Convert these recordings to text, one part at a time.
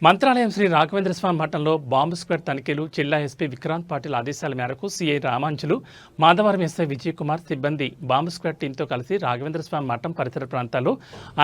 మంత్రాలయం శ్రీ రాఘవేంద్ర స్వామి మఠంలో bomb squad తనిఖీలు జిల్లా ఎస్పీ విక్రాంత్ పాటిల్ ఆదేశాల మేరకు సిఐ రామాంజులు, మాధవరం ఎస్ఐ విజయ్ కుమార్ సిబ్బంది బాంబు స్క్వాడ్ టీంతో కలిసి రాఘవేంద్ర స్వామి మఠం పరిసర ప్రాంతాల్లో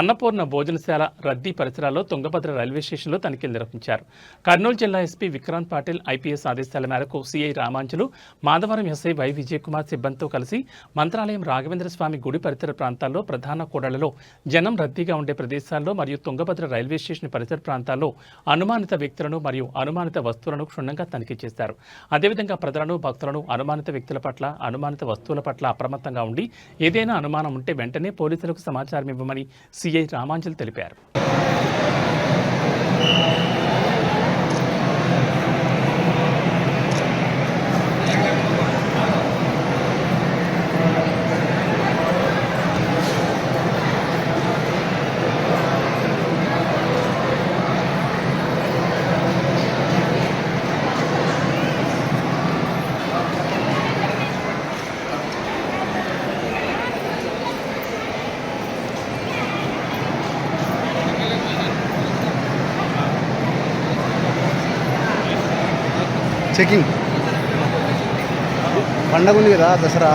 అన్నపూర్ణ భోజనశాల, రద్దీ పరిసరాల్లో తుంగభద్ర రైల్వే స్టేషన్లో తనిఖీలు నిర్వహించారు. కర్నూలు జిల్లా ఎస్పీ విక్రాంత్ పాటిల్ ఐపీఎస్ ఆదేశాల మేరకు CI Ramanjulu, Madhavaram SI Y Vijay Kumar సిబ్బందితో కలిసి మంత్రాలయం రాఘవేంద్ర స్వామి గుడి పరిసర ప్రాంతాల్లో, ప్రధాన కూడళ్లలో, జనం రద్దీగా ఉండే ప్రదేశాల్లో మరియు తుంగభద్ర రైల్వే స్టేషన్ పరిసర ప్రాంతాల్లో అనుమానిత వ్యక్తులను మరియు అనుమానిత వస్తువులను క్షుణ్ణంగా తనిఖీ చేశారు. అదేవిధంగా ప్రజలను, భక్తులను అనుమానిత వ్యక్తుల పట్ల, అనుమానిత వస్తువుల పట్ల అప్రమత్తంగా ఉండి ఏదైనా అనుమానం ఉంటే వెంటనే పోలీసులకు సమాచారం ఇవ్వమని సిఐ రామాంజల్ తెలిపారు. చెకింగ్ పండగ ఉంది కదా, దసరా.